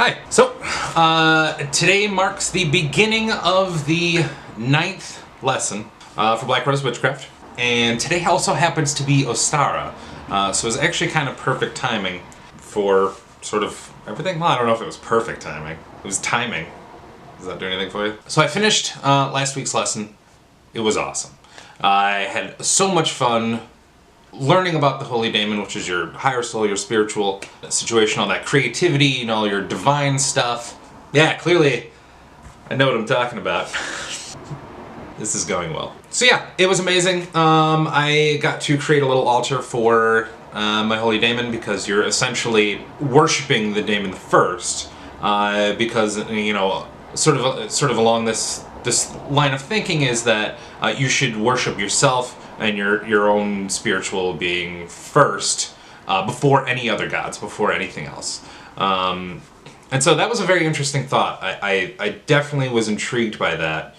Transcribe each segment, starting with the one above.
Hi. So, today marks the beginning of the 9th lesson for Black Rose Witchcraft, and today also happens to be Ostara, so it's actually kind of perfect timing for sort of everything. Well, I don't know if it was perfect timing. It was timing. Does that do anything for you? So I finished last week's lesson. It was awesome. I had so much fun learning about the Holy Daemon, which is your higher soul, your spiritual situation, all that creativity, you know, your divine stuff. Yeah, clearly I know what I'm talking about. This is going well. So yeah, it was amazing. I got to create a little altar for my Holy Daemon, because you're essentially worshiping the Daemon first, because, you know, sort of along this line of thinking is that you should worship yourself and your own spiritual being first, before any other gods, before anything else. And so that was a very interesting thought. I definitely was intrigued by that,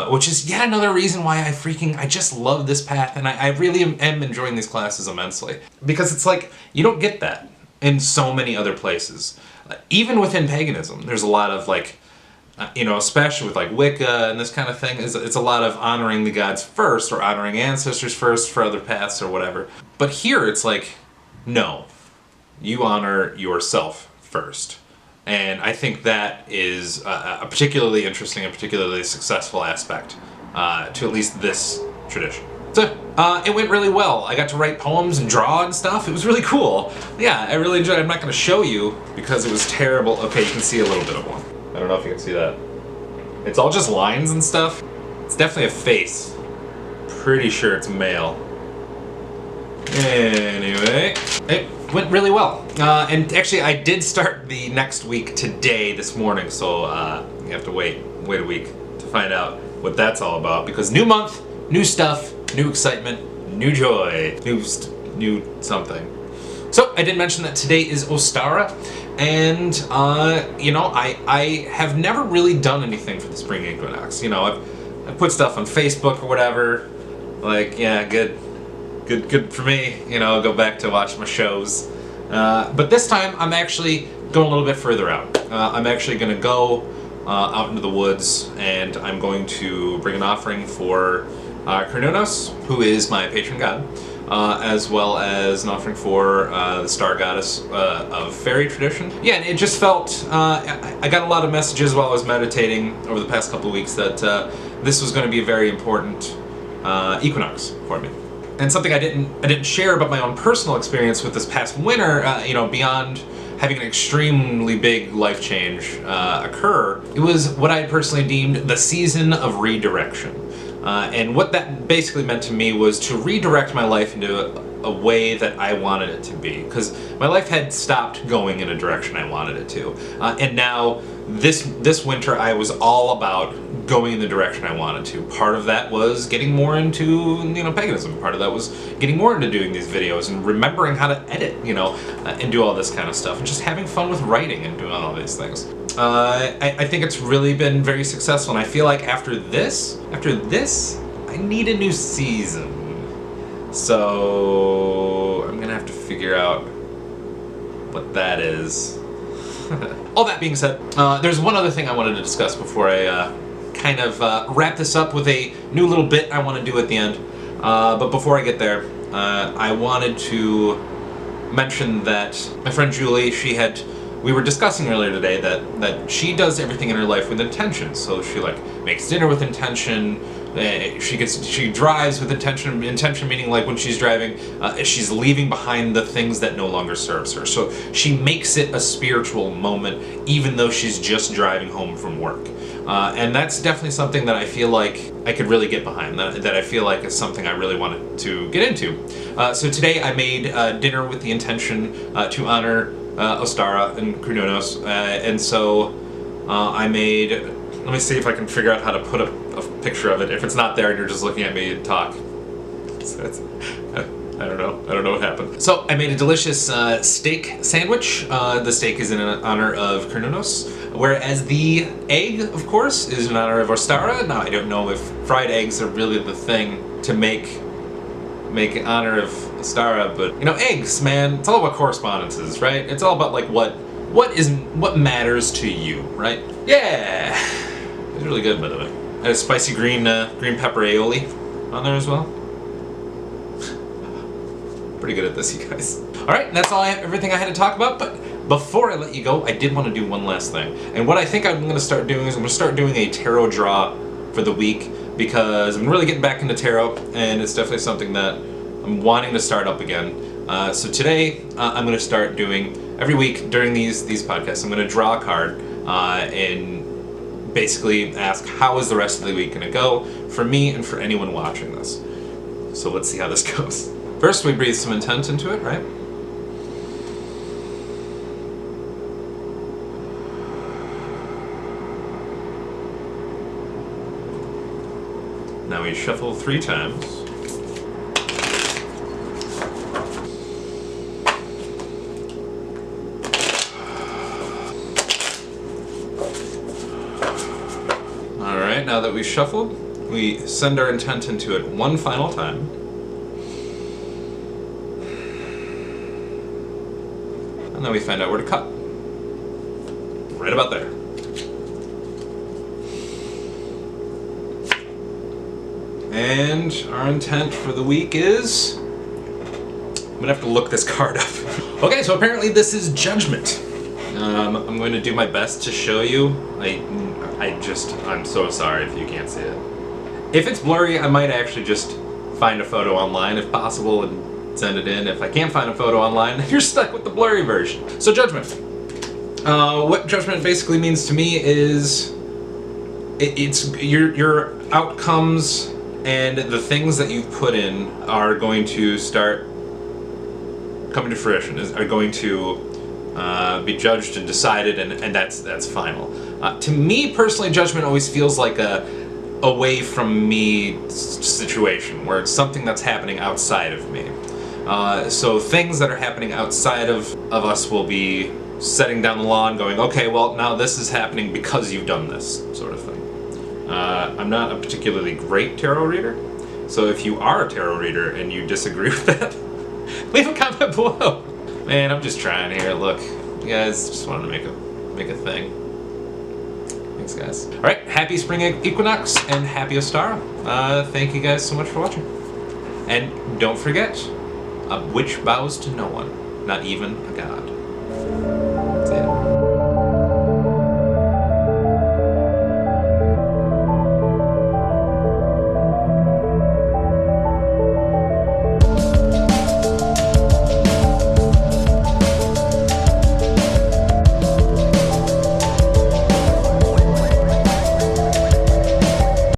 which is yet another reason why I just love this path, and I really am enjoying these classes immensely. Because it's like, you don't get that in so many other places. Even within paganism, there's a lot of like, you know, especially with like Wicca and this kind of thing, it's a lot of honoring the gods first, or honoring ancestors first for other paths or whatever. But here it's like, no, you honor yourself first. And I think that is a particularly interesting and particularly successful aspect to at least this tradition. So, it went really well. I got to write poems and draw and stuff. It was really cool. Yeah, I really enjoyed it. I'm not going to show you because it was terrible. Okay, you can see a little bit of one. I don't know if you can see that. It's all just lines and stuff. It's definitely a face. Pretty sure it's male. Anyway, it went really well. And actually, I did start the next week today, this morning, so you have to wait a week to find out what that's all about. Because new month, new stuff, new excitement, new joy, new something. So, I did mention that today is Ostara, and, you know, I have never really done anything for the spring equinox. You know, I've put stuff on Facebook or whatever, like, yeah, good for me, you know, go back to watch my shows. But this time, I'm actually going a little bit further out. I'm actually going to go out into the woods, and I'm going to bring an offering for Cernunnos, who is my patron god, as well as an offering for the star goddess of fairy tradition. Yeah, and it just felt, I got a lot of messages while I was meditating over the past couple of weeks that this was going to be a very important equinox for me. And something I didn't share about my own personal experience with this past winter, you know, beyond having an extremely big life change occur, it was what I personally deemed the season of redirection. And what that basically meant to me was to redirect my life into a way that I wanted it to be. Because my life had stopped going in a direction I wanted it to. And now, this winter, I was all about going in the direction I wanted to. Part of that was getting more into, you know, paganism. Part of that was getting more into doing these videos and remembering how to edit, you know, and do all this kind of stuff. And just having fun with writing and doing all these things. I think it's really been very successful, and I feel like after this, I need a new season. So I'm gonna have to figure out what that is. All that being said, there's one other thing I wanted to discuss before I kind of wrap this up with a new little bit I want to do at the end. But before I get there, I wanted to mention that my friend Julie, we were discussing earlier today that she does everything in her life with intention. So she like makes dinner with intention. She drives with intention. Intention meaning like when she's driving, she's leaving behind the things that no longer serves her. So she makes it a spiritual moment, even though she's just driving home from work. And that's definitely something that I feel like I could really get behind. That I feel like is something I really wanted to get into. So today I made dinner with the intention to honor Ostara and Cernunnos, and so I made. Let me see if I can figure out how to put a picture of it. If it's not there and you're just looking at me talk, I don't know what happened. So I made a delicious steak sandwich. The steak is in honor of Cernunnos, whereas the egg, of course, is in honor of Ostara. Now I don't know if fried eggs are really the thing to make in honor of Ostara, but you know, eggs, man, it's all about correspondences, right? It's all about like what what matters to you, right? Yeah, it's really good, by the way. I had a spicy green pepper aioli on there as well. Pretty good at this, you guys. All right, that's everything I had to talk about. But before I let you go, I did want to do one last thing. And what I think I'm going to start doing is I'm going to start doing a tarot draw for the week, because I'm really getting back into tarot, and it's definitely something that I'm wanting to start up again. So today, I'm going to start doing, every week during these podcasts, I'm going to draw a card and basically ask, how is the rest of the week going to go for me and for anyone watching this? So let's see how this goes. First, we breathe some intent into it, right? Now we shuffle 3 times. All right, now that we've shuffled, we send our intent into it one final time. And then we find out where to cut. Right about there. And our intent for the week is... I'm gonna have to look this card up. Okay, so apparently this is Judgment. I'm going to do my best to show you. I'm so sorry if you can't see it. If it's blurry, I might actually just find a photo online if possible and send it in. If I can't find a photo online, then you're stuck with the blurry version. So Judgment. What Judgment basically means to me is it's your outcomes and the things that you've put in are going to start coming to fruition, are going to be judged and decided, and that's final. To me personally, Judgment always feels like a away from me situation, where it's something that's happening outside of me. So things that are happening outside of us will be setting down the law and going, okay, well, now this is happening because you've done this, sort of thing. I'm not a particularly great tarot reader, so if you are a tarot reader and you disagree with that, leave a comment below. Man, I'm just trying here. Look, you guys just wanted to make a thing. Thanks, guys. All right, happy spring equinox and happy Ostara. Thank you guys so much for watching. And don't forget, a witch bows to no one, not even a god.